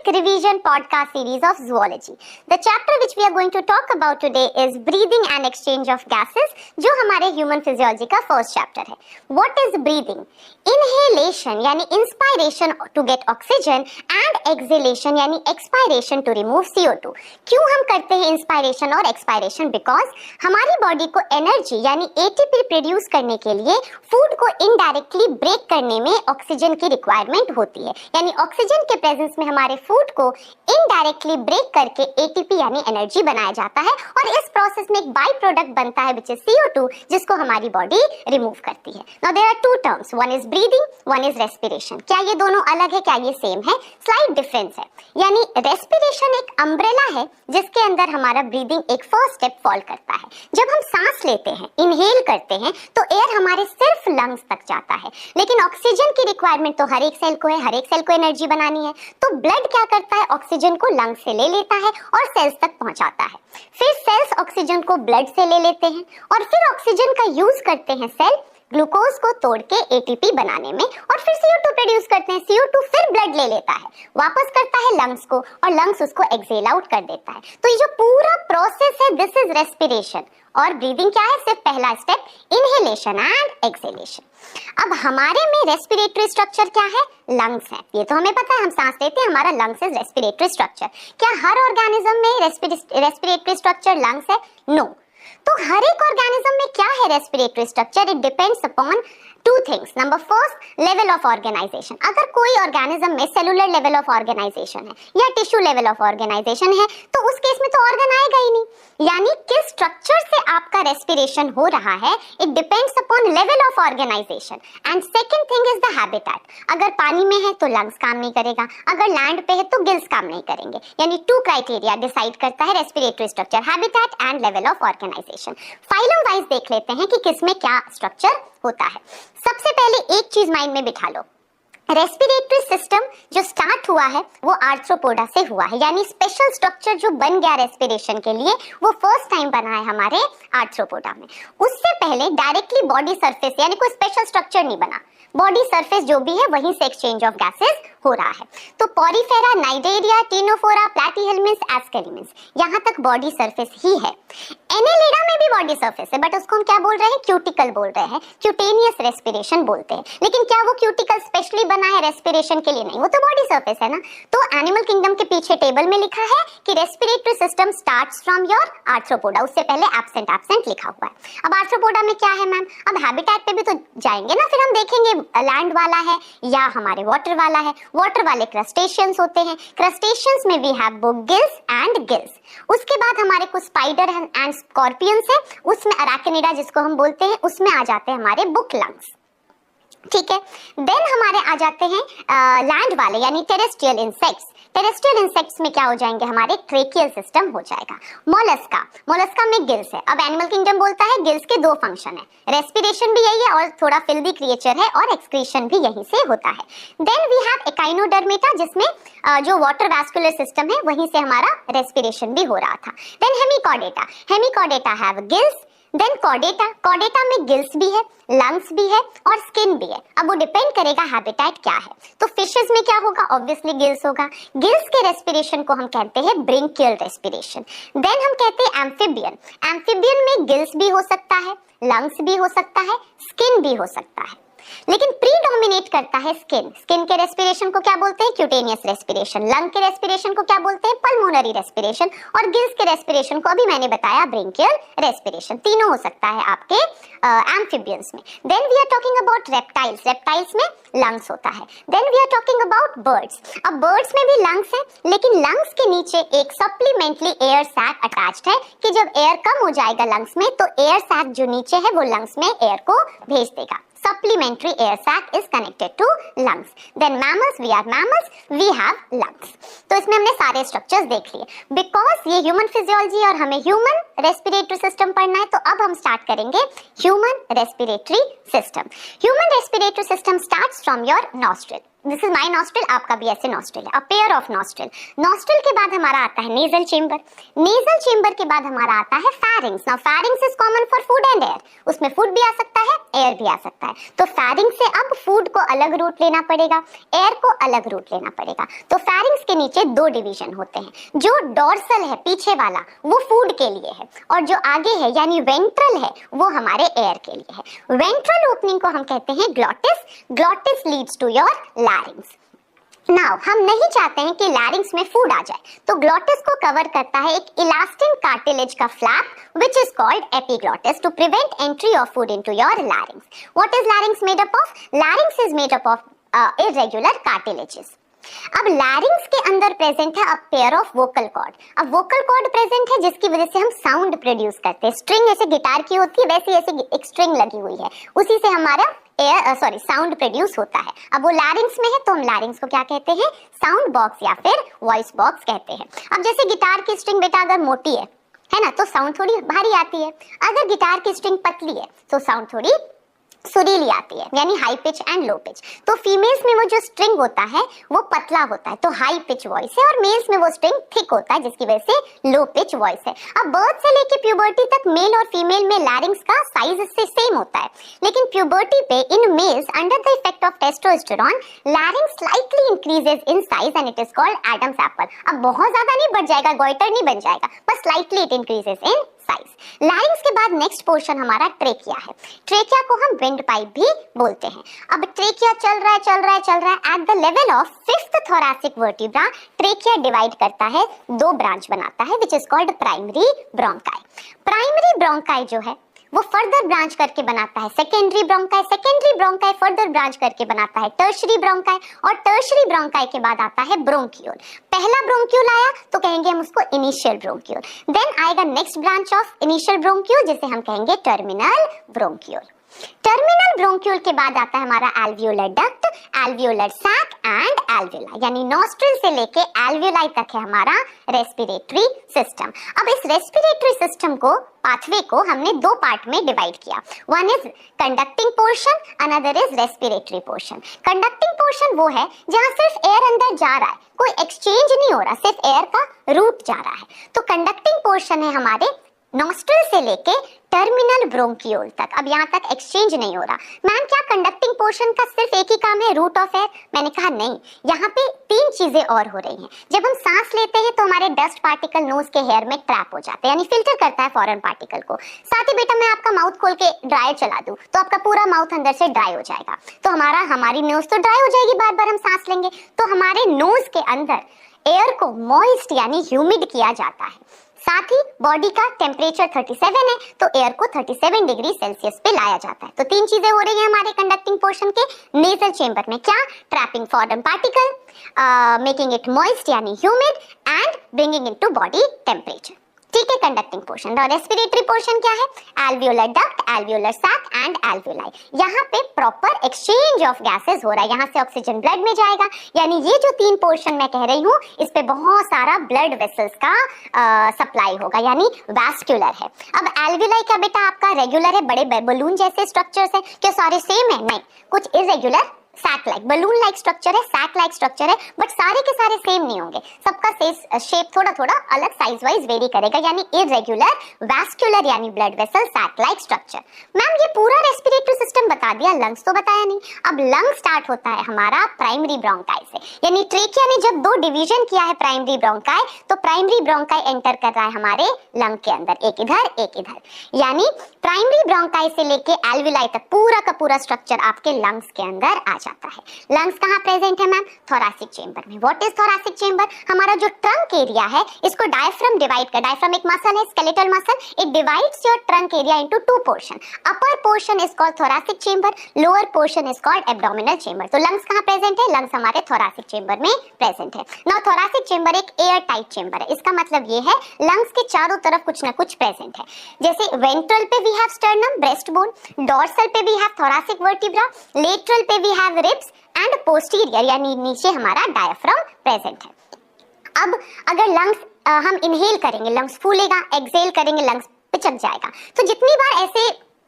quick revision podcast series of zoology. The chapter which we are going to talk about today is breathing and exchange of gases, जो हमारे human physiology का first chapter है. What is breathing? Inhalation यानी inspiration to get oxygen and exhalation यानी expiration to remove CO2. क्यों हम करते हैं inspiration और expiration? Because हमारी body को energy यानी ATP प्रोड्यूस करने के लिए फूड को इनडायरेक्टली ब्रेक करने में ऑक्सीजन की रिक्वायरमेंट होती है, यानी ऑक्सीजन के प्रेजेंस में हमारे फूड को इनडायरेक्टली ब्रेक करके एटीपी यानी एनर्जी बनाया जाता है और इस प्रोसेस में एक बाई प्रोडक्ट बनता है विच इज CO2, जिसको हमारी बॉडी रिमूव करती है. Now there are two terms, one is breathing, one is respiration. क्या ये दोनों अलग है, क्या ये सेम है? स्लाइट डिफरेंस है. यानी रेस्पिरेशन एक अम्ब्रेला है जिसके अंदर हमारा ब्रीदिंग एक फर्स्ट स्टेप फॉल करता है. जब हम सांस लेते हैं, इनहेल करते हैं, तो एयर हमारे सिर्फ लंग्स तक जाता है, लेकिन ऑक्सीजन की रिक्वायरमेंट तो हर एक सेल को है, हर एक सेल को एनर्जी बनानी है. तो ब्लड क्या करता है, ऑक्सीजन को लंग्स से ले लेता है और सेल्स तक पहुंचाता है. फिर सेल्स ऑक्सीजन को ब्लड से ले लेते हैं और फिर ऑक्सीजन का यूज करते हैं सेल ग्लूकोज को तोड़ के एटीपी बनाने में और फिर CO2 प्रोड्यूस करते हैं. CO2 फिर ब्लड ले लेता है, वापस करता है लंग्स को और लंग्स उसको एक्सहेल आउट कर देता है. तो ये जो पूरा प्रोसेस है, दिस इज रेस्पिरेशन. और ब्रीदिंग क्या है? सिर्फ पहला स्टेप इनहेलेशन एंड एक्सहेलेशन. अब हमारे में रेस्पिरेटरी स्ट्रक्चर क्या है? लंग्स है. ये तो हमें पता है, हम सांस लेते हैं, हमारा लंग्स इज रेस्पिरेटरी स्ट्रक्चर. क्या हर ऑर्गेनिज्म में रेस्पिरेटरी स्ट्रक्चर लंग्स है? नो. तो हर एक ऑर्गेनिज्म में क्या है respiratory structure? It depends upon two things. Number first, level of organization. अगर कोई ऑर्गेनिज्म में सेलुलर लेवल ऑफ ऑर्गेनाइजेशन है या टिश्यू लेवल ऑफ ऑर्गेनाइजेशन है, तो उस केस में तो ऑर्गन आएगा ही नहीं. यानी किस स्ट्रक्चर से आपका रेस्पिरेशन हो रहा है, it depends upon level of organization. And second thing is the habitat. अगर पानी में है तो लंग्स काम नहीं करेगा, अगर लैंड पे है तो गिल्स काम नहीं करेंगे. यानी टू क्राइटेरिया डिसाइड करता है respiratory structure, habitat and level of organization. Phylum wise देख लेते हैं कि किसमें क्या स्ट्रक्चर होता है. सबसे पहले एक चीज माइंड में बिठा लो, रेस्पिरेटरी सिस्टम जो स्टार्ट हुआ है वो आर्थ्रोपोडा से हुआ है. यानी स्पेशल स्ट्रक्चर जो बन गया रेस्पिरेशन के लिए वो फर्स्ट टाइम बना है हमारे आर्थ्रोपोडा में. उससे पहले डायरेक्टली बॉडी सरफेस यानी कोई स्पेशल स्ट्रक्चर नहीं बना, बॉडी सरफेस जो भी है वहीं से एक्सचेंज ऑफ गैसेस हो रहा है. तो पॉरीफेरा, नाइडेरिया, टिनोफोरा, प्लैटीहेल्मिन्थ, एस्केरिमिन्थ, यहाँ तक बॉडी सरफेस ही है. एनेलिडा में भी बॉडी सरफेस है, बट उसको हम क्या बोल रहे हैं? क्यूटिकल बोल रहे हैं, क्यूटेनियस रेस्पिरेशन बोलते हैं. लेकिन क्या वो क्यूटिकल स्पेशली बना है रेस्पिरेशन के लिए? नहीं, वो तो बॉडी सरफेस है ना. तो एनिमल किंगडम के पीछे टेबल में लिखा है कि respiratory system starts from your arthropoda. उससे पहले एब्सेंट लिखा हुआ है. अब आर्थ्रोपोडा में क्या है मैम? अब हैबिटेट पे भी तो जाएंगे ना, फिर हम देखेंगे लैंड वाला है या हमारे वाटर वाला है. वाटर वाले क्रस्टेशियंस होते हैं. क्रस्टेशियंस में we have both gills and gills. उसके बाद हमारे कुछ स्पाइडर एंड स्कॉर्पियंस है, उसमें अराकिनिडा जिसको हम बोलते हैं, उसमें आ जाते हैं हमारे बुक लंग्स. ठीक है. देन हमारे आ जाते हैं लैंड वाले यानी टेरेस्ट्रियल इंसेक्ट्स. टेरेस्ट्रियल इंसेक्ट्स में क्या हो जाएंगे? हमारे ट्रेकियल सिस्टम हो जाएगा. मोलस्का में गिल्स है. अब एनिमल किंगडम बोलता है गिल्स के दो फंक्शन है, रेस्पिरेशन भी यही है और थोड़ा फिल्दी क्रिएचर है और एक्सक्रीशन भी यहीं से होता है. देन वी हैव एकाइनोडर्मेटा जिसमें जो वाटर वैस्कुलर सिस्टम है वहीं से हमारा रेस्पिरेशन भी हो रहा था. Then hemichordata have gills. Then chordata में गिल्स भी है, लंग्स भी है और स्किन भी है. अब वो डिपेंड करेगा हैबिटेट क्या है. तो फिशेस में क्या होगा? ऑब्वियसली गिल्स होगा. गिल्स के रेस्पिरेशन को हम कहते हैं ब्रिंकियल रेस्पिरेशन. देन हम कहते हैं एम्फीबियन में गिल्स भी हो सकता है, लंग्स भी हो सकता है, स्किन भी हो सकता है, लेकिन प्रीडोमिनेट करता है स्किन. स्किन के रेस्पिरेशन को क्या बोलते हैं? Cutaneous respiration. लंग के रेस्पिरेशन को क्या बोलते हैं? Pulmonary respiration. और गिल्स के रेस्पिरेशन को अभी मैंने बताया ब्रिंकियल रेस्पिरेशन. तीनों हो सकता है आपके एम्फीबियंस में. Then we are talking about reptiles में लंग्स होता है. Then we are talking about birds. अब बर्ड्स में भी लंग्स है, लेकिन लंग्स के नीचे एक सप्लीमेंटरी एयर सैक अटैच्ड है कि जब एयर कम हो जाएगा लंग्स में तो एयर सैक जो नीचे है वो लंग्स में एयर को भेज देगा. Supplementary air sac is connected to lungs. Then mammals, we have lungs. तो इसमें हमने सारे स्ट्रक्चर्स देख लिए. बिकॉज ये ह्यूमन फिजियोलॉजी और हमें ह्यूमन रेस्पिरेटरी सिस्टम पढ़ना है, तो अब हम स्टार्ट करेंगे human respiratory system. Human respiratory system starts from your nostril. This is my nostril, आपका भी ऐसे नॉस्ट्रिल है, a pair of nostril. Nostril के बाद हमारा आता है नेजल चेंबर, नेजल चेंबर के बाद हमारा आता है फैरिंग्स। Now फैरिंग्स is common for food and air, उसमें फूड भी आ सकता है, एयर भी आ सकता है। तो फैरिंग्स से अब फूड को अलग रूट लेना पड़ेगा, एयर को अलग रूट लेना पड़ेगा। तो फैरिंग्स के नीचे दो डिवीजन होते हैं, जो डॉर्सल है पीछे वाला वो फूड के लिए है, और जो आगे है यानी वेंट्रल है वो हमारे एयर के लिए है। वेंट्रल ओपनिंग को हम कहते हैं glottis, glottis leads to your larynx. Now हम नहीं चाहते हैं कि लैरिंग्स में फूड आ जाए, तो ग्लॉटिस को कवर करता है एक इलास्टिन कार्टिलेज का flap which is called epiglottis to prevent entry of food into your larynx. What is larynx made up of? Larynx is made up of irregular cartilages. अब लैरिंग्स के अंदर प्रेजेंट है a pair of vocal cord. अब vocal cord present है जिसकी वजह से हम साउंड प्रोड्यूस करते हैं। स्ट्रिंग ऐसे गिटार की होती है, वैसे ऐसे एक स्ट्रिंग लगी हुई है, उसी से हमारा साउंड प्रोड्यूस होता है। अब वो लैरिंग्स में है तो हम लैरिंग्स को क्या कहते हैं? साउंड बॉक्स या फिर वॉइस बॉक्स कहते हैं। अब जैसे गिटार की स्ट्रिंग बेटा अगर मोटी है ना, तो साउंड थोड़ी भारी आती है। अगर गिटार की स्ट्रिंग पतली है तो साउंड थोड़ी सुरीली आती है, यानी high pitch and low pitch. तो फीमेल्स में वो जो स्ट्रिंग होता है वो पतला होता है, तो हाई पिच वॉइस है, और मेल्स में वो स्ट्रिंग थिक होता है जिसकी वजह से लो पिच वॉइस है। अब बर्थ से लेके प्यूबर्टी तक मेल और फीमेल में लैरिंग्स का साइज से सेम होता है, लेकिन प्यूबर्टी पे in males under the effect of testosterone लैरिंग्स slightly increases in size and it is called Adam's apple. अब बहुत ज्यादा नहीं बढ़ जाएगा, गोइटर नहीं बन जाएगा, बस slightly it increases in size. लैरिंग्स के बाद नेक्स्ट पोर्शन हमारा ट्रेकिया है। ट्रेकिया को हम विंड पाइप भी बोलते हैं। अब ट्रेकिया चल रहा है at the level of fifth thoracic vertebra. Trachea divide करता है, दो ब्रांच बनाता है which is called primary bronchi. Primary bronchi जो है वो फर्दर ब्रांच करके बनाता है secondary bronchi, secondary bronchi further branch करके बनाता है टर्शरी ब्रोंकाई, और टर्शरी ब्रोंकाई के बाद आता है ब्रोंक्यूल। पहला ब्रोंक्यूल आया तो कहेंगे हम उसको इनिशियल ब्रोंक्यूल, देन आएगा next branch of initial bronchiole जिसे हम कहेंगे टर्मिनल ब्रोंक्यूल। टर्मिनल ब्रोंक्यूल के बाद आता है हमारा alveolar duct, alveolar sac and alveoli, यानी नॉस्ट्रिल से लेके एल्वियोलाई तक है हमारा रेस्पिरेटरी सिस्टम। अब इस रेस्पिरेटरी सिस्टम को पाथवे को हमने दो पार्ट में डिवाइड किया, one is conducting portion, another is respiratory portion. Conducting portion वो है जहां सिर्फ एयर अंदर जा रहा है, कोई एक्सचेंज नहीं हो रहा, सिर्फ एयर का रूट जा रहा है, तो कंडक्टिंग पोर्शन है हमारे नॉस्ट्रिल से लेके टर्मिनल ब्रोंक्यूल तक। अब यहाँ तक एक्सचेंज नहीं हो रहा। मैम क्या कंडक्टिंग पोर्शन का सिर्फ एक ही काम है, रूट ऑफ एयर? मैंने कहा नहीं, यहाँ पे तीन चीजें और हो रही हैं। जब हम सांस लेते हैं तो हमारे डस्ट पार्टिकल नोज के हेयर में ट्रैप हो जाते हैं, यानी फिल्टर करता है फॉरेन पार्टिकल को। साथ ही बेटा मैं आपका माउथ खोल के ड्रायर चला दूं तो आपका पूरा माउथ अंदर से ड्राई हो जाएगा, तो हमारी नोज तो ड्राई हो जाएगी, बार बार हम सांस लेंगे, तो हमारे नोज के अंदर एयर को मॉइस्ट यानी ह्यूमिड किया जाता है। साथ ही बॉडी का टेम्परेचर 37 है तो एयर को 37 डिग्री सेल्सियस पे लाया जाता है। तो तीन चीजें हो रही हैं हमारे कंडक्टिंग पोर्शन के नेजल चेंबर में, क्या? Trapping foreign particle, making it moist यानी humid, and bringing it to body temperature. ठीक है, कंडक्टिंग पोर्शन। और रेस्पिरेटरी पोर्शन क्या है? Alveolar duct, alveolar sac and alveoli. यहाँ पे प्रॉपर एक्सचेंज ऑफ गैसेस हो रहा है, यहाँ से ऑक्सीजन ब्लड में जाएगा, यानी ये जो तीन पोर्शन मैं कह रही हूँ इस पे बहुत सारा ब्लड वेसल्स का सप्लाई होगा, यानी वैस्कुलर है। अब एल्वियोलाई का बेटा आपका रेगुलर है, बड़े बलून जैसे स्ट्रक्चर्स है, क्या सारे सेम है? नहीं, कुछ irregular sac like, balloon like structure है, सैक लाइक स्ट्रक्चर है, बट सारे के सारे सेम नहीं होंगे, सबका शेप थोड़ा थोड़ा अलग साइज वाइज वेरी करेगा, यानी इरेगुलर वैस्कुलर यानी blood vessel sac like structure. Ma'am ये पूरा रेस्पिरेटरी सिस्टम बता दिया, लंग्स तो बताया नहीं। अब लंग स्टार्ट होता है हमारा प्राइमरी ब्रोंकाई से, यानी ट्रेकिया ने जब दो डिवीजन किया है प्राइमरी ब्रोंकाई, तो प्राइमरी ब्रोंकाई एंटर कर रहा है हमारे लंग के अंदर, एक इधर एक इधर, यानी प्राइमरी ब्रोंकाई से लेके एल्वियोलाई तक पूरा का पूरा स्ट्रक्चर आपके लंग्स के अंदर आ जाता है। लंग्स कहाँ प्रेजेंट है मैम? थोरैसिक चेंबर में। What is thoracic chamber? हमारा जो ट्रंक एरिया है इसको डायफ्राम डिवाइड कर, डायफ्राम एक मसल है, skeletal muscle, it divides your trunk area into two portion. Upper portion is called thoracic chamber, lower portion is called abdominal chamber. तो lungs कहाँ present है? लंग्स हमारे thoracic chamber में present है। Now thoracic chamber एक air tight chamber है, इसका मतलब ये है लंग्स के चारों तरफ कुछ ना कुछ प्रेजेंट है। जैसे वेंट्रल पे we have sternum, breast bone, dorsal पे we have thoracic vertebra, lateral पे we have ribs and posterior यानी नीचे हमारा डायफ्राम प्रेजेंट है। अब अगर लंग्स हम इनहेल करेंगे लंग्स फूलेगा, एक्सहेल करेंगे लंग्स पिचक जाएगा, तो जितनी बार ऐसे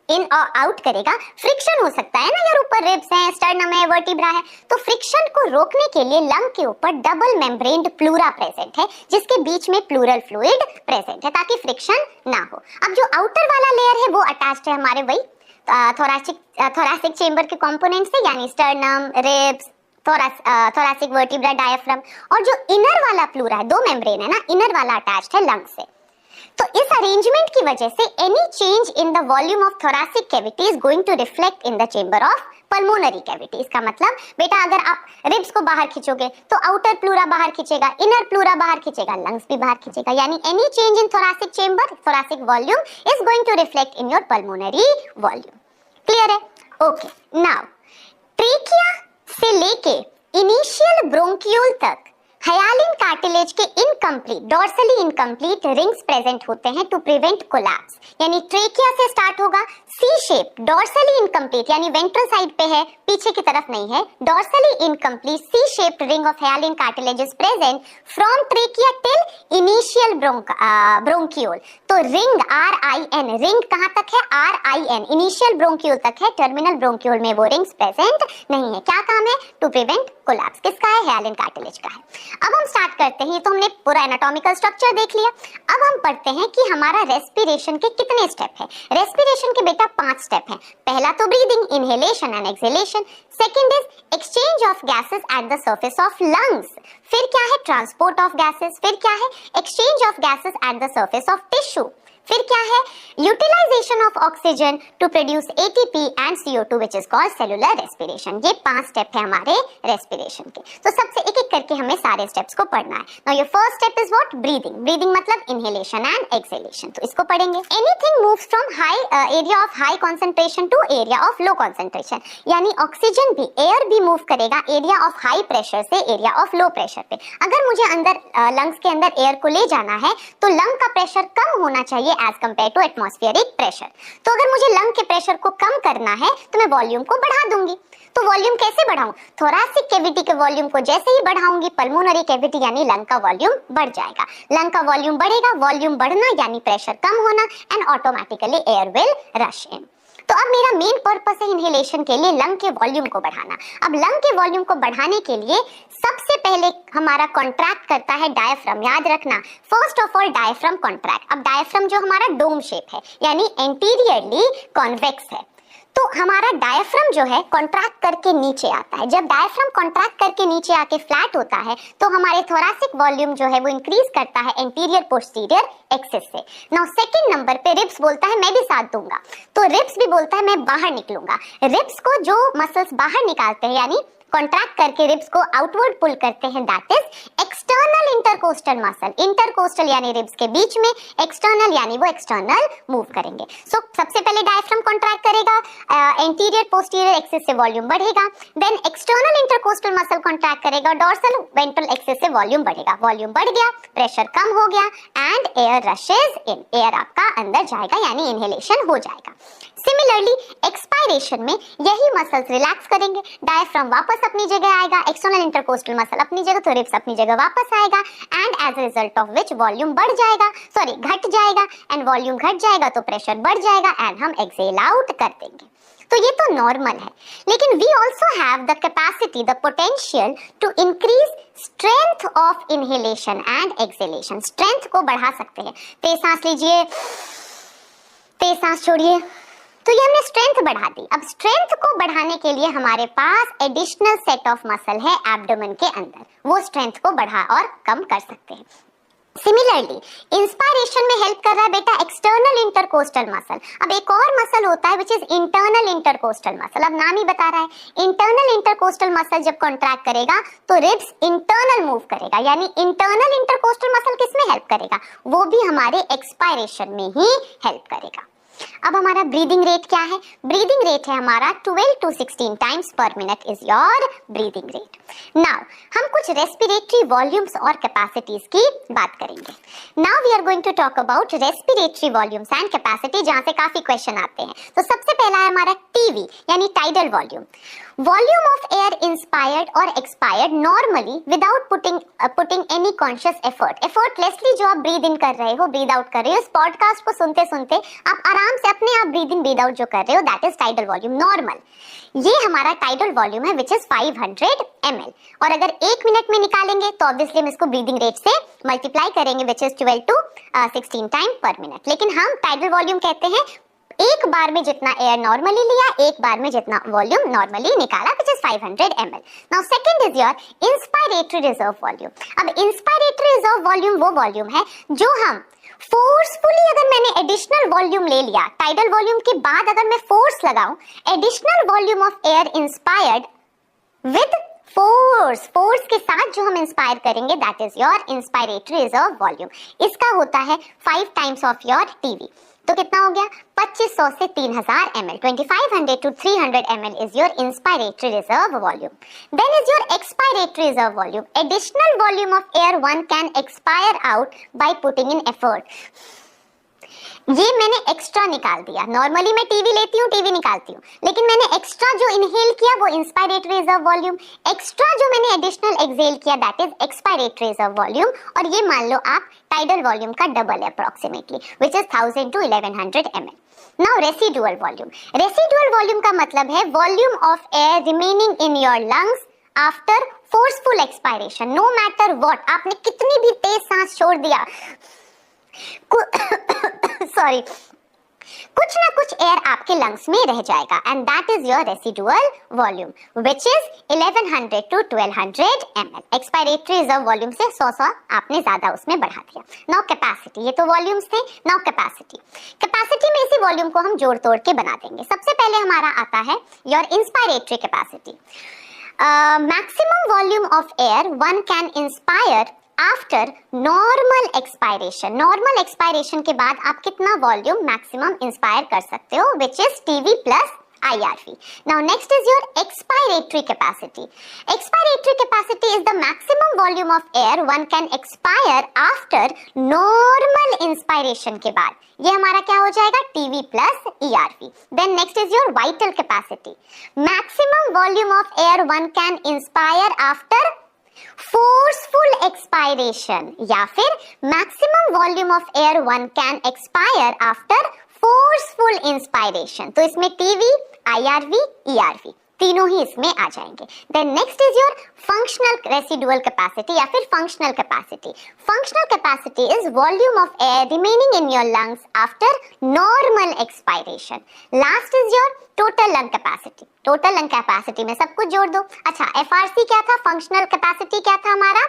इन और आउट करेगा, फ्रिक्शन हो सकता है ना यार, ऊपर रिब्स हैं, स्टर्नम है, वर्टिब्रा है, तो फ्रिक्शन को रोकने के लिए लंग के ऊपर डबल मेम्ब्रेन्ड प्लूरा प्रेजेंट है, जिसके बीच में प्लूरल फ्लूइड प्रेजेंट है ताकि फ्रिक्शन ना हो। अब जो आउटर वाला लेयर है वो अटैच्ड है हमारे वही थोरैसिक चेंबर के कंपोनेंट से, यानी sternum, ribs, thoracic vertebra, diaphragm, और जो इनर वाला प्लूरा है, दो मेम्ब्रेन है ना, इनर वाला अटैच्ड है लंग से। तो इस अरेंजमेंट की वजह से any change in the volume of thoracic cavity is going to reflect in the chamber of pulmonary cavity. इसका मतलब बेटा अगर आप रिब्स को बाहर खींचोगे तो आउटर प्लूरा बाहर खींचेगा, इनर प्लूरा बाहर खींचेगा, लंग्स भी बाहर खींचेगा, यानी any change in thoracic chamber, thoracic volume is going to reflect in your pulmonary volume. Clear है? ओके, नाउ ट्रेकिया से लेके इनिशियल ब्रोंकियोल तक हाइलाइन कार्टिलेज के incomplete, dorsally incomplete rings present होते हैं टू प्रिवेंट कोलैप्स। यानी trachea से start होगा, सी शेप, डॉर्सली इनकम्प्लीट यानी वेंट्रल साइड पे है, पीछे की तरफ नहीं है, dorsally incomplete C shaped ring of hyaline cartilage is present from trachea till initial bronchiole. तो रिंग RIN, रिंग कहां तक है? RIN, इनिशियल ब्रोंकियोल तक है, टर्मिनल ब्रोंकियोल में वो रिंग्स प्रेजेंट नहीं है। क्या काम है? To prevent collapse. किसका है? हाइलाइन कार्टिलेज का है। अब हम स्टार्ट करते हैं, तो हमने पूरा एनाटॉमिकल स्ट्रक्चर देख लिया। अब हम पढ़ते हैं कि हमारा रेस्पिरेशन के कितने स्टेप है। रेस्पिरेशन के बेटा 5 स्टेप हैं। पहला तो breathing, inhalation and exhalation. Second is exchange of gases at the surface of lungs. फिर क्या है? Transport of gases. फिर क्या है? Exchange of gases at the surface of tissue. फिर क्या है? Utilization of oxygen to produce ATP and CO2 which is called cellular respiration. ये 5 स्टेप है हमारे रेस्पिरेशन के। तो सबसे एक एक करके हमें सारे स्टेप्स को पढ़ना है। Now your first step is what? Breathing. Breathing मतलब इनहेलेशन एंड एक्सहेलेशन, तो इसको पढ़ेंगे। Anything moves from high area of high concentration to area of low concentration, यानी ऑक्सीजन भी, एयर भी मूव करेगा एरिया ऑफ हाई प्रेशर से area of low pressure पे। अगर मुझे अंदर लंग्स के अंदर एयर को ले जाना है तो लंग का प्रेशर कम होना चाहिए as compare to atmospheric pressure. तो अगर मुझे लंग के प्रेशर को कम करना है तो मैं वॉल्यूम को बढ़ा दूंगी। तो वॉल्यूम कैसे बढ़ाऊं? थोरैसिक कैविटी के वॉल्यूम को जैसे ही बढ़ाऊंगी, पल्मोनरी कैविटी यानी लंग का वॉल्यूम बढ़ जाएगा। लंग का वॉल्यूम बढ़ेगा, वॉल्यूम बढ़ना यानी प्रेशर कम होना, and automatically air will rush in. तो अब मेरा मेन पर्पस है इनहेलेशन के लिए लंग के वॉल्यूम को बढ़ाना। अब लंग के वॉल्यूम को बढ़ाने के लिए सबसे पहले हमारा कॉन्ट्रैक्ट करता है डायफ्राम। याद रखना, first of all diaphragm contract. अब डायफ्राम जो हमारा डोम शेप है यानी एंटीरियरली कॉन्वेक्स है, तो हमारा डायफ्राम जो है कॉन्ट्रैक्ट करके नीचे आता है। जब डायफ्राम कॉन्ट्रैक्ट करके नीचे आके फ्लैट होता है तो हमारे थोरैसिक वॉल्यूम जो है वो इंक्रीज करता है एंटीरियर पोस्टीरियर एक्सिस से। नाउ सेकंड नंबर पे रिब्स बोलता है मैं भी साथ दूंगा, तो रिब्स भी बोलता है मैं बाहर निकलूंगा। रिब्स को जो मसल्स बाहर निकालते हैं यानी कॉन्ट्रैक्ट करके रिब्स को आउटवर्ड पुल करते हैं, that is external intercostal muscle. Intercostal यानी रिब्स के बीच में, एक्सटर्नल यानी वो एक्सटर्नल मूव करेंगे। सो सबसे पहले डायफ्राम कॉन्ट्रैक्ट करेगा, एंटीरियर पोस्टीरियर एक्सिस से वॉल्यूम बढ़ेगा, then external intercostal muscle contract करेगा, डॉर्सल वेंट्रल एक्सिस से वॉल्यूम बढ़ेगा। वॉल्यूम बढ़ गया, प्रेशर कम हो गया and air rushes in, air आपका अंदर जाएगा यानी इनहेलेशन हो जाएगा। सिमिलरली एक्सपायरेशन में यही मसल्स रिलैक्स करेंगे, डायफ्राम वापस अपनी जगह आएगा, एक्सटर्नल इंटरकोस्टल मसल अपनी जगह, तो रिब्स अपनी जगह वापस आएगा, and as a result of which volume बढ़ जाएगा, सॉरी घट जाएगा, एंड वॉल्यूम घट जाएगा तो प्रेशर बढ़ जाएगा एंड हम एक्सहेल आउट कर देंगे। तो ये तो नॉर्मल है, लेकिन we also have the capacity, the potential to increase strength of inhalation and exhalation. Strength को बढ़ा सकते हैं। तेज सांस लीजिए, तेज सांस छोड़िए, तो ये हमने स्ट्रेंथ बढ़ा दी। अब स्ट्रेंथ को बढ़ाने के लिए हमारे पास एडिशनल सेट ऑफ मसल है एब्डोमेन के अंदर, वो स्ट्रेंथ को बढ़ा और कम कर सकते हैं। सिमिलरली इंस्पायरेशन में हेल्प कर रहा है बेटा एक्सटर्नल इंटरकोस्टल मसल। अब एक और मसल होता है which is internal intercostal muscle. अब नाम ही बता रहा है, इंटरनल इंटरकोस्टल मसल जब कॉन्ट्रैक्ट करेगा तो रिब्स इंटरनल मूव करेगा, यानी इंटरनल इंटरकोस्टल मसल किसमें हेल्प करेगा? वो भी हमारे एक्सपायरेशन में ही हेल्प करेगा। अब हमारा ब्रीदिंग रेट क्या है? ब्रीदिंग रेट है हमारा 12 to 16 times per minute is your breathing rate. Now हम कुछ रेस्पिरेटरी वॉल्यूम्स और कैपेसिटीज की बात करेंगे। Now we are going to talk about respiratory volumes and capacity, जहां से काफी क्वेश्चन आते हैं। तो सबसे पहला है हमारा टीवी यानी tidal volume. Volume of air inspired और expired normally without putting any conscious effortlessly जो आप ब्रीद इन कर रहे हो, ब्रीद आउट कर रहे हो, इस पॉडकास्ट को सुनते सुनते आप आराम से अपने आप ब्रीद इन ब्रीद आउट जो कर रहे हो, that is tidal volume normal. ये हमारा टाइडल वॉल्यूम है विच इज 500 ml। और अगर 1 मिनट में निकालेंगे तो ऑब्वियसली हम इसको ब्रीदिंग रेट से मल्टीप्लाई करेंगे विच इज 12 to 16 टाइम पर मिनट। लेकिन हम टाइडल वॉल्यूम कहते हैं एक बार में जितना एयर नॉर्मली लिया, एक बार में जितना वॉल्यूम नॉर्मली निकाला, which is 500 ml। Now second is your inspiratory reserve volume। अब inspiratory reserve volume वो वॉल्यूम है जो हम फोर्सफुली, अगर मैंने एडिशनल वॉल्यूम ले लिया, टाइडल वॉल्यूम के बाद अगर मैं फोर्स लगाऊं, additional volume of air inspired with force के साथ जो हम इंस्पायर करेंगे, that is your inspiratory reserve volume. इसका होता है 5 टाइम्स ऑफ योर टीवी। तो कितना हो गया? 2500 से 3000 ml। 2500 to 300 ml is your inspiratory reserve volume। Then is your expiratory reserve volume। Additional volume of air one can expire out by putting in effort। ये मैंने एक्स्ट्रा निकाल दिया। Normally मैं टीवी लेती हूँ, टीवी निकालती हूँ, लेकिन मैंने एक्स्ट्रा जो इनहेल किया वो इंस्पायरेटरी रिजर्व वॉल्यूम, एक्स्ट्रा जो मैंने एडिशनल एक्सहेल किया that is expiratory reserve volume. और ये मान लो आप टाइडल वॉल्यूम का डबल है approximately, which is 1000 to 1100 ml। Now residual volume. Residual volume का मतलब है volume of air remaining in your lungs after forceful expiration. No matter what, आपने कितनी भी तेज सांस छोड़ दिया, सॉरी, कुछ ना कुछ एयर आपके लंग्स में रह जाएगा, and that is your residual volume which is 1100 to 1200 ml। Expiratory reserve volume से 100 आपने ज्यादा उसमें बढ़ा दिया। नाउ कैपेसिटी, ये तो वॉल्यूम्स थे। नाउ कैपेसिटी में इसी वॉल्यूम को हम जोड़ तोड़ के बना देंगे। सबसे पहले हमारा आता है your inspiratory capacity. Maximum volume of air one can inspire after normal expiration. Normal expiration के बाद आप कितना वॉल्यूम मैक्सिमम इंस्पायर कर सकते हो, which is TV plus IRV। Now next is your expiratory capacity। Expiratory capacity is the maximum volume of air one can expire after normal inspiration के बाद। ये हमारा क्या हो जाएगा? TV plus ERV। Then next is your vital capacity। Maximum volume of air one can inspire after forceful expiration, या फिर maximum volume of air one can expire after forceful inspiration. तो इसमें टीवी, IRV, ERV तीनों ही इसमें आ जाएंगे। Then next is your functional residual capacity या फिर functional capacity. Functional capacity is volume of air remaining in your lungs after normal expiration. Last is your total lung capacity. Total lung capacity में सब कुछ जोड़ दो। अच्छा, FRC क्या था? फंक्शनल कैपेसिटी क्या था हमारा?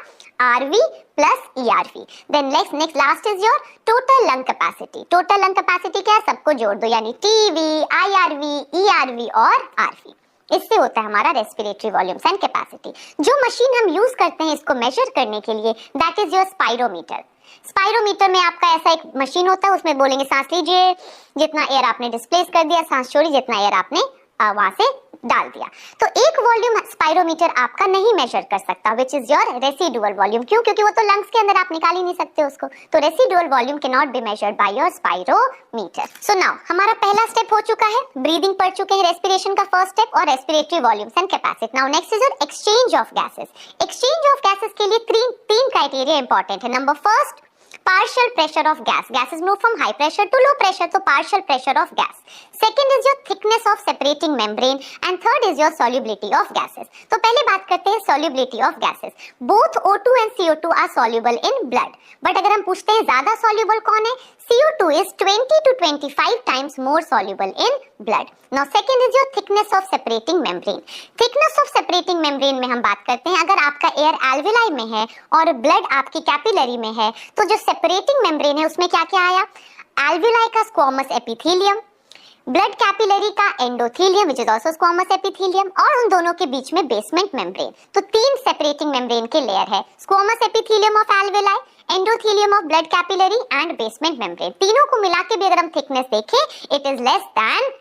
RV plus ERV। Then next last is your total lung capacity. Total lung capacity क्या है? सबको जोड़ दो, यानी TV, IRV, ERV और RV। इससे होता है हमारा रेस्पिरेटरी वॉल्यूम्स एंड कैपेसिटी। जो मशीन हम यूज करते हैं इसको मेजर करने के लिए, that is your spirometer. Spirometer में आपका ऐसा एक मशीन होता है, उसमें बोलेंगे सांस लीजिए, जितना एयर आपने डिस्प्लेस कर दिया, सांस छोड़िए, जितना एयर आपने वहां से डाल दिया। तो एक वॉल्यूम स्पाइरोमीटर आपका नहीं मेजर कर सकता, which is your residual volume. क्यों? क्योंकि वो तो लंग्स के अंदर आप निकाल ही नहीं सकते उसको। तो residual volume can not be measured by your spirometer. So now हमारा पहला स्टेप हो चुका है, ब्रीदिंग पढ़ चुके हैं, रेस्पिरेशन का फर्स्ट स्टेप और respiratory volumes and capacity. Now next is your exchange of gases. Exchange of gases के लिए तीन क्राइटेरिया इंपॉर्टेंट है। Number first, partial pressure of gas. Gases move from high pressure to low pressure, so partial pressure of gas. Second is your thickness of separating membrane and third is your solubility of gases. तो पहले बात करते हैं solubility of gases. Both O2 and CO2 are soluble in blood. But अगर हम पूछते हैं ज्यादा soluble कौन है? CO2 is 20 to 25 times more soluble in blood. Now second is your thickness of separating membrane. Thickness of separating membrane में हम बात करते हैं, अगर आपका एयर alveoli में है और ब्लड आपकी कैपिलरी में है, तो जो सेपरेटिंग मेम्ब्रेन है उसमें क्या क्या आया? alveoli का स्क्वामस एपिथेलियम, ब्लड कैपिलरी का endothelium which is also squamous epithelium, और उन दोनों के बीच में बेसमेंट मेम्ब्रेन। तो तीन सेपरेटिंग मेम्ब्रेन के लेयर है, squamous epithelium of alveoli, endothelium of blood capillary and basement membrane. तीनों को मिला के भी अगर हम थिकनेस देखें, it is less than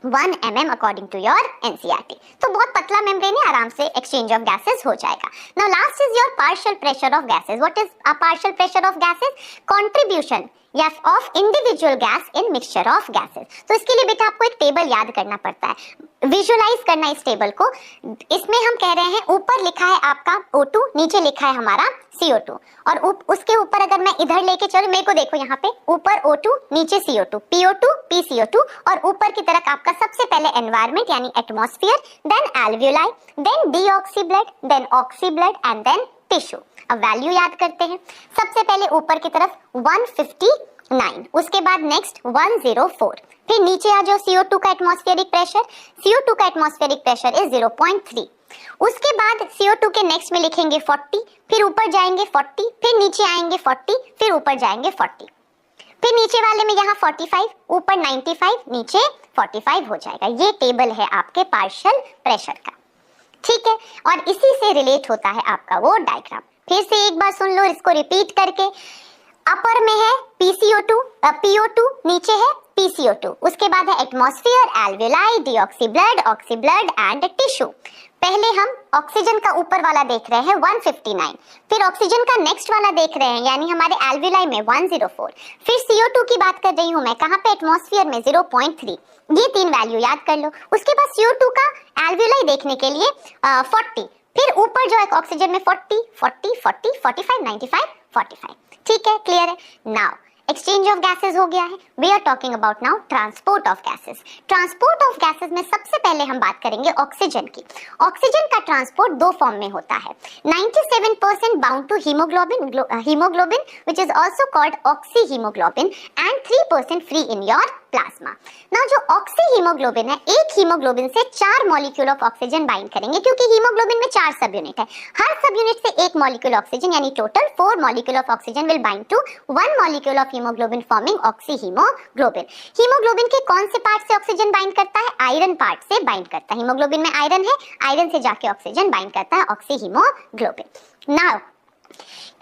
1 mm according to your NCERT। तो बहुत पतला मेम्ब्रेन है, आराम से एक्सचेंज ऑफ गैसेस हो जाएगा। Now last is your partial pressure of gases. What is a partial pressure of gases? Contribution या of individual gas in mixture of gases. तो इसके लिए बेटा आपको एक टेबल याद करना पड़ता है, विजुअलाइज करना इस टेबल को। इसमें हम कह रहे हैं ऊपर लिखा है आपका O2, नीचे लिखा है हमारा CO2, और उसके ऊपर अगर मैं इधर लेके चलूं, मेरे को देखो यहाँ पे ऊपर O2 नीचे CO2, PO2 PCO2, और ऊपर की तरफ आपका सबसे पहले एनवायरमेंट यानी atmosphere, then alveoli, then deoxy blood, then oxy blood and then tissue. अब वैल्यू याद करते हैं। सबसे पहले ऊपर की तरफ 159, उसके बाद नेक्स्ट 104, फिर नीचे आ जाओ CO2 का एटमॉस्फेरिक प्रेशर, CO2 का एटमॉस्फेरिक प्रेशर इज 0.3। उसके बाद CO2 के नेक्स्ट में लिखेंगे 40, फिर ऊपर जाएंगे 40, फिर नीचे आएंगे 40, फिर ऊपर जाएंगे 40, फिर नीचे वाले में यहाँ 45, ऊपर 95, नीचे 45 हो जाएगा। ये टेबल है आपके पार्शियल प्रेशर का, ठीक है। और इसी से रिलेट होता है आपका वो डायग्राम। फिर से एक बार सुन लो इसको रिपीट करके। अपर में है PCO2, PO2, नीचे है PCO2, उसके बाद है atmosphere, alveoli, deoxy blood, oxy blood and tissue. पहले हम ऑक्सीजन का ऊपर वाला देख रहे हैं 159, फिर ऑक्सीजन का नेक्स्ट वाला देख रहे हैं यानी हमारे एल्वियोलाई में 104, फिर CO2 की बात कर रही हूं मैं, कहां पे, एटमॉस्फेयर में 0.3। ये 3 वैल्यू याद कर लो। उसके बाद CO2 का एल्वियोलाई देखने के लिए 40, फिर ऊपर जो है ऑक्सीजन में 40, 40, 40, 45, 95, 45। ठीक है, क्लियर है। नाउ एक्सचेंज ऑफ गैसेस हो गया है। We are talking about now transport of gases. Transport of gases में सबसे पहले हम बात करेंगे ऑक्सीजन की। ऑक्सीजन का ट्रांसपोर्ट 2 फॉर्म में होता है। 97% bound to haemoglobin which is also called oxy haemoglobin and 3% free in your plasma. Now जो ऑक्सी हीमोग्लोबिन है, एक हीमोग्लोबिन से 4 मॉलिक्यूल ऑफ ऑक्सीजन बाइंड करेंगे, क्योंकि हीमोग्लोबिन में 4 सब यूनिट है। हर सब यूनिट से 1 मॉलिक्यूल ऑक्सीजन यानी total 4 molecule of oxygen will bind to 1 molecule of haemoglobin forming oxy haemoglobin. Haemoglobin के कौन से पार्ट से ऑक्सीजन बाइंड करता है? आयरन पार्ट से बाइंड करता है। हीमोग्लोबिन में आयरन है, आयरन से जाके ऑक्सीजन बाइंड करता है ऑक्सी हीमोग्लोबिन। नाउ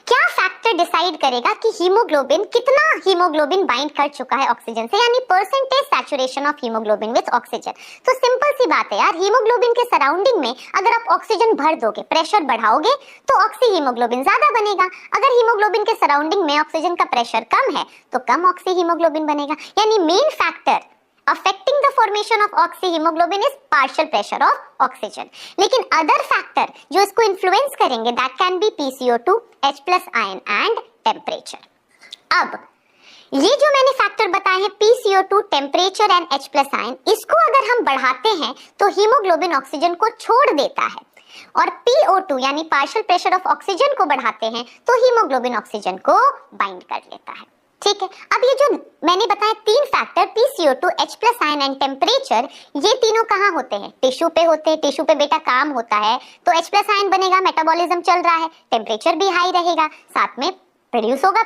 क्या फैक्टर डिसाइड करेगा कि हीमोग्लोबिन कितना हीमोग्लोबिन बाइंड कर चुका है ऑक्सीजन से, यानी percentage saturation of haemoglobin with oxygen. तो सिंपल सी बात है यार, हीमोग्लोबिन के सराउंडिंग में अगर आप ऑक्सीजन भर दोगे, प्रेशर बढ़ाओगे, तो ऑक्सी हीमोग्लोबिन ज्यादा बनेगा। अगर हीमोग्लोबिन के सराउंडिंग में ऑक्सीजन का प्रेशर कम है तो कम ऑक्सी हीमोग्लोबिन बनेगा। यानी main factor affecting the formation of oxyhemoglobin is partial pressure of oxygen। लेकिन अदर फैक्टर जो इसको इन्फ्लुएंस करेंगे that can be PCO2, H+ ion and temperature। अब ये जो मैंने फैक्टर बताए हैं PCO2, temperature and H+ ion, इसको अगर हम बढ़ाते हैं तो हीमोग्लोबिन ऑक्सीजन को छोड़ देता है, और PO2 यानी पार्शियल प्रेशर ऑफ ऑक्सीजन को बढ़ाते हैं तो हीमोग्लोबिन ऑक्सीजन को बाइंड कर लेता है। ठीक है। अब ये जो मैंने बताया 3 factor PCO2, H+ ion and temperature, ये तीनों कहाँ होते हैं? टिश्यू पे होते हैं। टिश्यू पे बेटा काम होता है तो H+ ion बनेगा, मेटाबॉलिज्म चल रहा है, टेम्परेचर भी हाई रहेगा, साथ में प्रोड्यूस होगा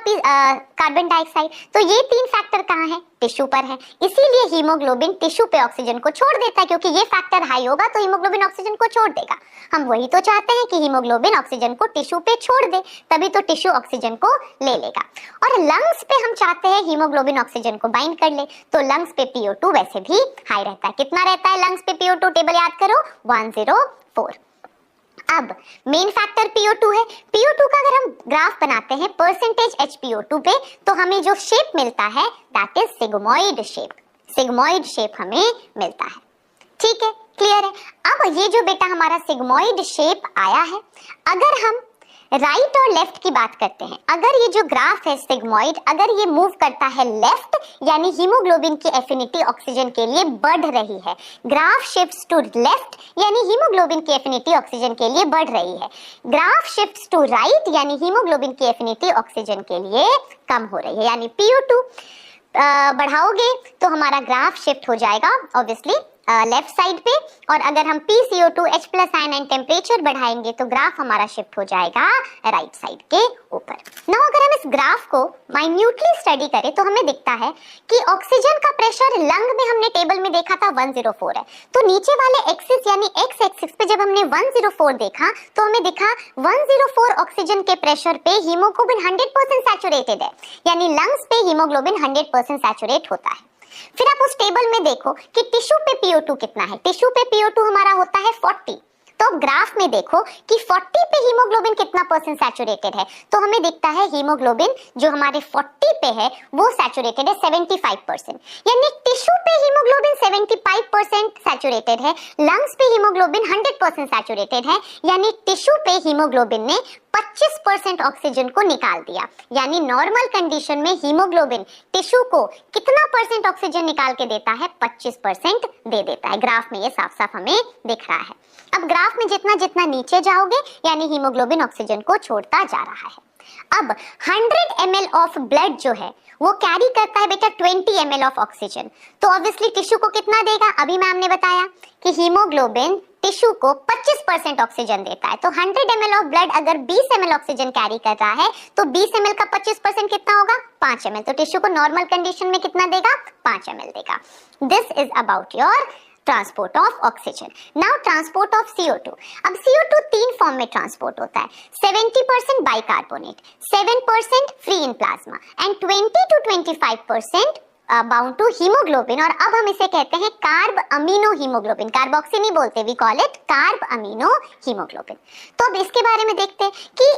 कार्बन डाइऑक्साइड। तो ये 3 फैक्टर कहाँ है? टिश्यू पर है। इसीलिए हीमोग्लोबिन टिश्यू पे ऑक्सीजन को छोड़ देता है, क्योंकि ये फैक्टर हाई होगा तो हीमोग्लोबिन ऑक्सीजन को छोड़ देगा। हम वही तो चाहते हैं कि हीमोग्लोबिन ऑक्सीजन को टिश्यू पे छोड़ दे, तभी तो टिश्यू ऑक्सीजन को ले लेगा। और लंग्स पे हम चाहते हैं हीमोग्लोबिन ऑक्सीजन को बाइंड कर ले, तो लंग्स पे PO2 वैसे भी हाई रहता है। कितना रहता है लंग्स पे PO2? टेबल याद करो, 104। अब मेन फैक्टर PO2 है। PO2 का अगर हम ग्राफ बनाते हैं परसेंटेज HPO2 पे, तो हमें जो शेप मिलता है that is sigmoid shape. Sigmoid shape हमें मिलता है। ठीक है, क्लियर है। अब ये जो बेटा हमारा सिग्मोइड शेप आया है, अगर हम राइट और लेफ्ट की बात करते हैं, अगर ये जो ग्राफ है सिग्मोइड, अगर ये मूव करता है लेफ्ट, यानी हीमोग्लोबिन की एफिनिटी ऑक्सीजन के लिए बढ़ रही है। ग्राफ शिफ्ट्स टू लेफ्ट यानी हीमोग्लोबिन की एफिनिटी ऑक्सीजन के लिए बढ़ रही है। ग्राफ शिफ्ट्स टू राइट यानी हीमोग्लोबिन की एफिनिटी ऑक्सीजन के लिए कम हो रही है। यानी PO2 बढ़ाओगे तो हमारा ग्राफ शिफ्ट हो जाएगा ऑब्वियसली लेफ्ट साइड पे, और अगर हम PCO2, H+ ion and temperature बढ़ाएंगे तो ग्राफ हमारा शिफ्ट हो जाएगा राइट साइड के ऊपर। नाउ अगर हम इस ग्राफ को माइन्यूटली स्टडी करें तो हमें दिखता है कि ऑक्सीजन का प्रेशर लंग में हमने टेबल में देखा था 104 है, तो नीचे वाले एक्सिस यानी एक्स एक्सिस पे जब हमने 104 देखा तो हमें दिखा 104 ऑक्सीजन के प्रेशर पे हीमोग्लोबिन 100% सैचुरेटेड है, यानी लंग्स पे हीमोग्लोबिन 100% सैचुरेट होता है। फिर आप उस टेबल में देखो कि टिश्यू पे PO2 कितना है। टिश्यू पे PO2 हमारा होता है 40, तो अब ग्राफ में देखो कि 40 पे हीमोग्लोबिन कितना परसेंट सैचुरेटेड है, तो हमें दिखता है हीमोग्लोबिन जो हमारे 40 पे है वो सैचुरेटेड है 75%, यानी टिश्यू पे हीमोग्लोबिन 75% सैचुरेटेड है, लंग्स पे हीमोग्लोबिन 100% सैचुरेटेड है, यानी टिश्यू पे हीमोग्लोबिन ने 25% ऑक्सीजन को निकाल दिया। यानी नॉर्मल कंडीशन में हीमोग्लोबिन टिश्यू को कितना परसेंट ऑक्सीजन निकाल के देता है, 25% दे देता है। ग्राफ में ये साफ साफ हमें दिख रहा है। अब ग्राफ में जितना जितना नीचे जाओगे यानी हीमोग्लोबिन ऑक्सीजन को छोड़ता जा रहा है। अब 100 ml ऑफ ब्लड जो है वो कैरी करता है बेटा 20 ml ऑफ ऑक्सीजन, तो ऑब्वियसली टिश्यू को कितना देगा, अभी मैम ने बताया कि हीमोग्लोबिन टिश्यू को 25% ऑक्सीजन देता है, तो 100 ml ऑफ ब्लड अगर 20 ml ऑक्सीजन कैरी कर रहा है तो 20 ml का 25% कितना होगा, 5 ml, तो टिश्यू को नॉर्मल कंडीशन में कितना देगा, 5 ml देगा। This is about your transport of oxygen. Now transport of CO2। अब CO2 तीन फॉर्म में ट्रांसपोर्ट होता है, 70% bicarbonate, 7% free in plasma and 20 to 25% bound to haemoglobin, और अब हम इसे कहते हैं कार्ब अमीनो हीमोग्लोबिन। कार्बोक्सी नहीं बोलते, we call it carb amino haemoglobin. तो अब इसके बारे में देखते हैं कि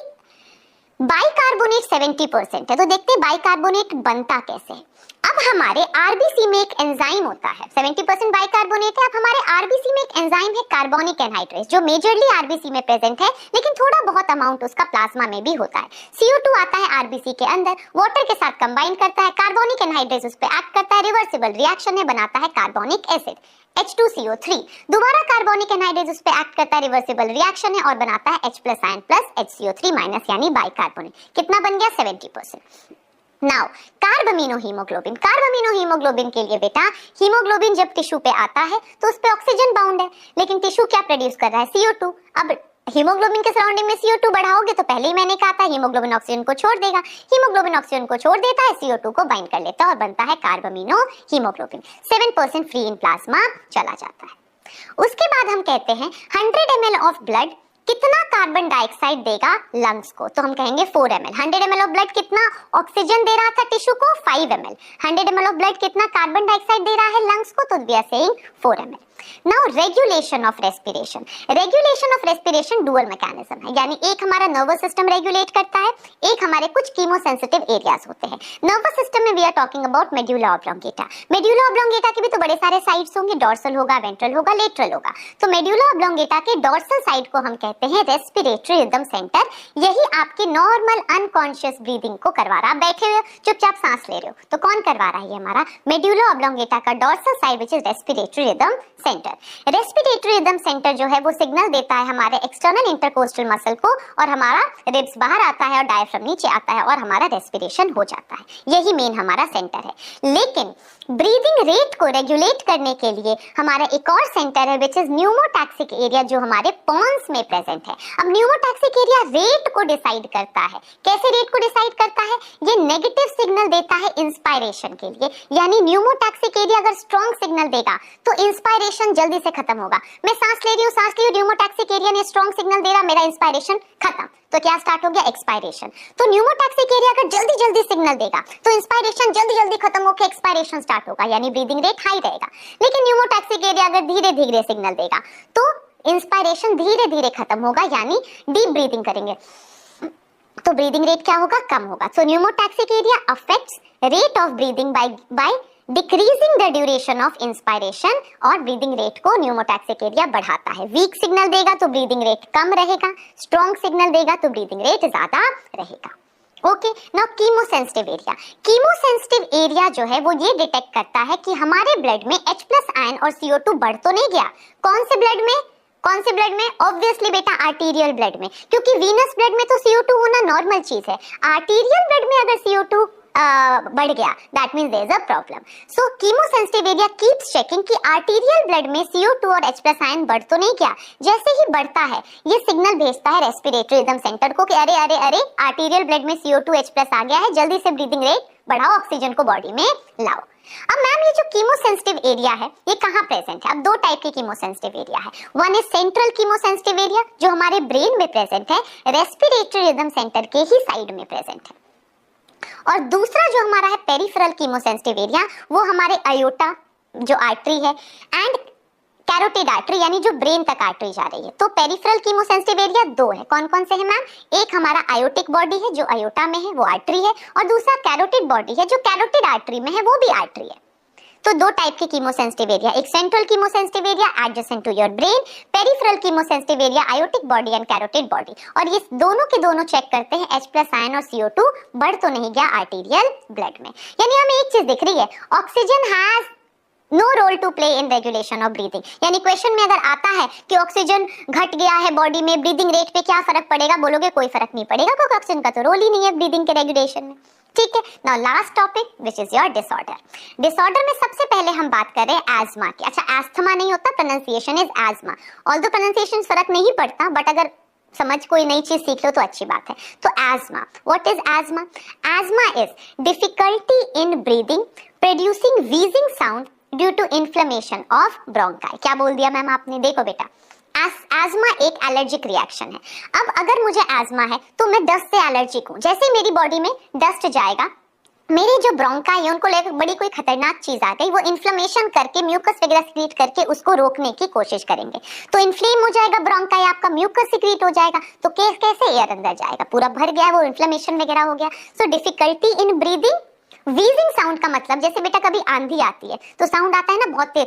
बाइकार्बोनेट 70% है, तो देखते हैं बाइकार्बोनेट बनता कैसे है। अब हमारे आरबीसी में एक एंजाइम होता है, 70% बाइकार्बोनेट है। अब हमारे आरबीसी में एक एंजाइम है कार्बोनिक एनहाइड्रेस, जो मेजरली आरबीसी में प्रेजेंट है, लेकिन थोड़ा बहुत अमाउंट उसका प्लाज्मा में भी होता है। CO2 आता है आरबीसी के अंदर, वाटर के साथ कंबाइन करता है, कार्बोनिक एनहाइड्रेस उस पर एक्ट करता है, रिवर्सिबल रिएक्शन है, बनाता है कार्बोनिक एसिड H2CO3, दोबारा कार्बोनिक एनहाइड्रेस उस पर एक्ट करता है, रिवर्सिबल रिएक्शन है और बनाता है H+ आयन प्लस HCO3- यानी बाइकार्बोनेट। कितना बन गया, 70%। Now carb amino haemoglobin. Carb amino haemoglobin के लिए बेटा हीमोग्लोबिन जब टिश्यू पे आता है तो उस पे ऑक्सीजन बाउंड है, लेकिन टिश्यू क्या प्रोड्यूस कर रहा है, CO2। अब हीमोग्लोबिन के सराउंडिंग में CO2 बढ़ाओगे तो पहले ही मैंने कहा था हीमोग्लोबिन ऑक्सीजन को छोड़ देगा, हीमोग्लोबिन ऑक्सीजन को छोड़ देता है, CO2 को बाइंड कर लेता है और बनता है carb amino haemoglobin. 7% free in plasma चला जाता है। उसके बाद हम कहते हैं 100 ml ऑफ ब्लड कितना कार्बन डाइऑक्साइड देगा लंग्स को, तो हम कहेंगे 4 ml। 100 ml ऑफ ब्लड कितना ऑक्सीजन दे रहा था टिश्यू को, 5 ml। 100 ml ऑफ ब्लड कितना कार्बन डाइऑक्साइड दे रहा है लंग्स को, तो we are saying 4 ml। Now regulation of respiration. Regulation of respiration dual mechanism है, यानी एक हमारा नर्वस सिस्टम रेगुलेट करता है, एक हमारे कुछ कीमोसेंसिटिव एरियाज होते हैं। नर्वस सिस्टम में we are talking about medulla oblongata. Medulla oblongata के भी तो बड़े सारे साइड्स होंगे, डॉर्सल होगा, वेंट्रल होगा, लेटरल होगा। तो मेड्यूला ऑब्लोंगेटा के डॉर्सल साइड को हम कहते हैं रेस्पिरेटरी रिदम सेंटर। यही आपके नॉर्मल अनकॉन्शियस ब्रीदिंग को करवा रहा है। बैठे हुए चुपचाप सांस ले रहे हो तो कौन करवा रहा है, ये हमारा मेड्यूला ऑब्लोंगेटा का dorsal side which is respiratory rhythm centre. Respiratory rhythm centre जो है वो सिग्नल देता है हमारे एक्सटर्नल इंटरकोस्टल मसल को, और हमारा रिब्स बाहर आता है और डायफ्राम नीचे आता है और हमारा रेस्पिरेशन हो जाता है। यही मेन हमारा सेंटर है। लेकिन ब्रीदिंग रेट को रेगुलेट करने के लिए हमारा एक और सेंटर है विच इज न्यूमोटैक्सिक एरिया, जो हमारे पॉन्स में प्रेजेंट है। अब न्यूमोटैक्सिक एरिया रेट को डिसाइड करता है। कैसे रेट को डिसाइड करता है, ये नेगेटिव सिग्नल देता है इंस्पायरेशन के लिए, यानी न्यूमोटैक्सिक एरिया अगर स्ट्रॉन्ग सिग्नल देगा तो इंस्पायरेशन जल्दी से खत्म होगा। मैं सांस ले रही हूँ, सांस ली, न्यूमोटैक्सिक एरिया ने स्ट्रॉन्ग सिग्नल दे रहा, मेरा इंस्पायरेशन खत्म, तो क्या स्टार्ट हो गया, एक्सपायरेशन। तो न्यूमोटैक्सिक एरिया अगर जल्दी जल्दी सिग्नल देगा तो इंस्पायरेशन जल्दी जल्दी खत्म होकर एक्सपायरेशन स्टार्ट होगा, यानी ब्रीदिंग रेट हाई रहेगा। लेकिन न्यूमोटैक्सिक एरिया अगर धीरे धीरे सिग्नल देगा तो इंस्पायरेशन धीरे धीरे खत्म होगा, यानी डीप ब्रीदिंग करेंगे तो ब्रीदिंग रेट क्या होगा, कम होगा। So pneumotaxic area affects rate of breathing by decreasing the duration of inspiration, और ब्रीदिंग रेट को न्यूमोटैक्सिक एरिया बढ़ाता है। वीक सिग्नल देगा तो ब्रीदिंग रेट कम रहेगा, स्ट्रॉन्ग सिग्नल देगा तो ब्रीदिंग रेट ज्यादा रहेगा। Okay, now chemosensitive area. Chemosensitive area जो है वो ये डिटेक्ट करता है कि हमारे ब्लड में H+ आयन और CO2 बढ़ तो नहीं गया। कौन से ब्लड में, कौन से ब्लड में, ऑब्वियसली बेटा आर्टीरियल ब्लड में, क्योंकि वीनस ब्लड में तो CO2 होना नॉर्मल चीज है। आर्टीरियल ब्लड में अगर CO2 बढ़ गया that means there is a problem. So chemosensitive area keeps checking कि आर्टीरियल ब्लड में CO2 और H+ आयन बढ़ तो नहीं गया। जैसे ही बढ़ता है ये सिग्नल भेजता है रेस्पिरेटरी रिदम सेंटर को कि अरे अरे अरे आर्टीरियल ब्लड में CO2 H+ आ गया है, जल्दी से ब्रीदिंग रेट बढ़ाओ, ऑक्सीजन को बॉडी में लाओ। अब मैम ये जो कीमोसेंसिटिव एरिया है ये कहाँ प्रेजेंट है? अब दो टाइप के कीमोसेंसिटिव एरिया है। One is central chemosensitive area जो हमारे ब्रेन में प्रेजेंट है, रेस्पिरेटरी रिदम सेंटर के ही साइड में प्रेजेंट है। और दूसरा जो हमारा है पेरिफेरल कीमोसेंसिटिव एरिया, वो हमारे अयोटा जो आर्टरी है एंड कैरोटिड आर्टरी यानी जो ब्रेन तक आर्टरी जा रही है। तो पेरिफेरल कीमोसेंसिटिव एरिया दो है, कौन कौन से हैं मैम? एक हमारा आयोटिक बॉडी है जो अयोटा में है, वो आर्टरी है, और दूसरा कैरोटिड बॉडी है जो कैरोटिड आर्टरी में है, वो भी आर्टरी है। तो दो टाइप के कीमोसेंसिटिव एरिया, एक central chemosensitive area adjacent to your brain, peripheral chemosensitive area aortic body and carotid body. और ये दोनों के दोनों चेक करते हैं H+ आयन और CO2 बढ़ तो नहीं गया आर्टीरियल ब्लड में। यानी हमें एक चीज दिख रही है, oxygen has no role to play in regulation of breathing. यानी क्वेश्चन में अगर आता है कि ऑक्सीजन घट गया है बॉडी में, ब्रीदिंग रेट पे क्या फर्क पड़ेगा, बोलोगे कोई फर्क नहीं पड़ेगा क्योंकि ऑक्सीजन का तो रोल ही नहीं है ब्रीदिंग के रेगुलेशन में। ठीक है, now last topic which is your disorder. Disorder में सबसे पहले हम बात कर रहे हैं एस्मा की। अच्छा, एस्थमा नहीं होता, pronunciation is ESMA. Although pronunciation फर्क नहीं पड़ता, बट अगर समझ कोई नई चीज सीख लो तो अच्छी बात है। तो asthma, what is asthma? Asthma is difficulty in breathing producing wheezing sound due to inflammation of bronchi. क्या बोल दिया मैम आपने? देखो बेटा, एस्मा एक एलर्जिक रिएक्शन है। अब अगर मुझे एस्मा है तो मैं डस्ट से एलर्जिक हूँ। जैसे मेरी बॉडी में डस्ट जाएगा, मेरे जो ब्रोंकाई है उनको लेकर बड़ी कोई खतरनाक चीज आ गई, वो इन्फ्लेमेशन करके म्यूकस वगैरह सिक्रीट करके उसको रोकने की कोशिश करेंगे। तो इन्फ्लेम हो जाएगा ब्रोंकाई, आपका म्यूकस सिक्रीट हो जाएगा, तो कैसे एयर अंदर जाएगा? पूरा भर गया, वो इन्फ्लेमेशन वगैरह हो गया। सो डिफिकल्टी इन ब्रीदिंग। व्हीजिंग साउंड का मतलब जैसे बेटा कभी आंधी आती है तो साउंड आता है ना बहुत तेज,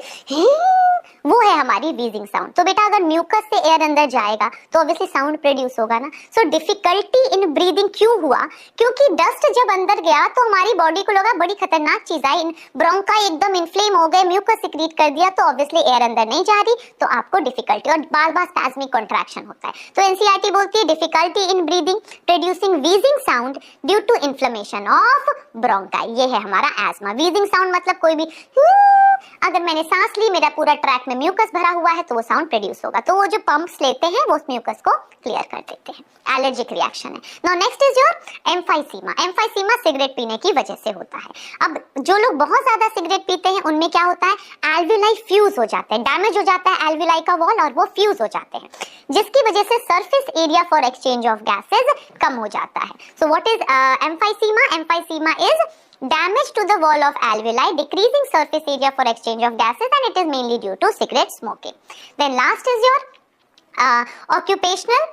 वो है हमारी व्हीजिंग साउंड। तो बेटा अगर म्यूकस से एयर अंदर जाएगा तो ऑब्वियसली साउंड प्रोड्यूस होगा ना। सो डिफिकल्टी इन ब्रीदिंग क्यों हुआ? क्योंकि डस्ट जब अंदर गया तो हमारी बॉडी को लगा बड़ी खतरनाक चीज आई, ब्रोंकाई एकदम इन्फ्लेम हो गए, म्यूकस सिक्रीट कर दिया, तो ऑब्वियसली एयर अंदर नहीं जा रही, तो आपको डिफिकल्टी और बार बार स्पैस्मिक कॉन्ट्रैक्शन होता है। तो एनसीईआरटी बोलती है difficulty in breathing producing wheezing sound due to inflammation of bronchi. ये है हमारा एस्मा। व्हीजिंग साउंड मतलब कोई भी अगर मैंने सांस ली, मेरा पूरा ट्रैक में म्यूकस भरा हुआ है तो वो साउंड प्रोड्यूस होगा। तो वो जो पंप्स लेते हैं वो उस म्यूकस को क्लियर कर देते हैं। एलर्जिक रिएक्शन है। Now next is your emphysema. Emphysema cigarette पीने की वजह से होता है। अब जो लोग बहुत ज्यादा सिगरेट पीते हैं उनमें क्या होता है, एल्विलाई फ्यूज हो जाते हैं, डैमेज हो जाता है एल्विलाई का वॉल और वो फ्यूज हो जाते हैं, जिसकी वजह से surface area for exchange of gases कम हो जाता है। So what is emphysema? Emphysema is damage to the wall of alveoli, decreasing surface area for exchange of gases, and it is mainly due to cigarette smoking. Then last is your occupational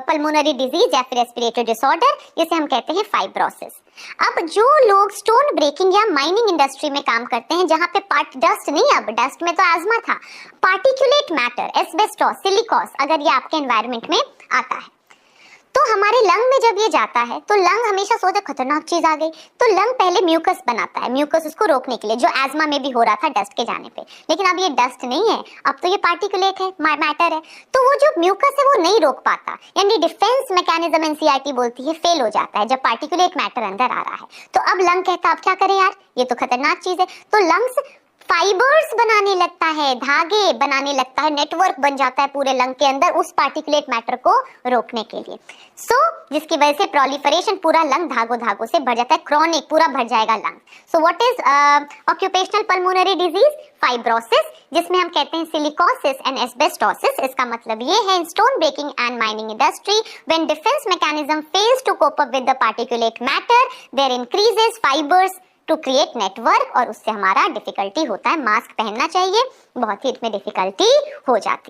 pulmonary disease या फिर respiratory disorder, जिसे हम कहते हैं fibrosis. अब जो लोग stone breaking या माइनिंग इंडस्ट्री में काम करते हैं, जहाँ पे डस्ट नहीं, अब डस्ट में तो एस्मा था, पार्टिकुलेट मैटर, एस्बेस्टोस, सिलिकॉस, अगर ये आपके एनवायरनमेंट में आता है तो हमारे लंग में जब ये जाता है तो लंग हमेशा सोचे खतरनाक चीज आ गई, तो लंग पहले म्यूकस बनाता है, म्यूकस उसको रोकने के लिए, जो एस्मा में भी हो रहा था डस्ट के जाने पे। लेकिन अब ये डस्ट नहीं है, अब तो ये पार्टिकुलेट है, मैटर है, तो वो जो म्यूकस है वो नहीं रोक पाता, यानी डिफेंस मैकेनिज्म एनसीईआरटी बोलती है फेल हो जाता है जब पार्टिकुलेट मैटर अंदर आ रहा है। तो अब लंग कहता है अब क्या करें यार, ये तो खतरनाक चीज है। तो लंग्स फाइबर्स बनाने लगता है, धागे बनाने लगता है, नेटवर्क बन जाता है पूरे लंग के अंदर उस पार्टिकुलेट मैटर को रोकने के लिए। जिसकी वजह से प्रोलिफरेशन पूरा लंग धागों से भर जाता है, क्रॉनिक पूरा भर जाएगा lung. So what is occupational pulmonary disease? Fibrosis, जिसमें हम कहते हैं सिलिकोसिस एंड एस्बेस्टोसिस। इसका मतलब ये है, in stone breaking and mining industry when defence mechanism fails to cope up with the particulate matter, there increases fibres to create network, और उससे हमारा डिफिकल्टी होता है, मास्क पहनना चाहिए, बहुत ही इसमें डिफिकल्टी हो जाती है।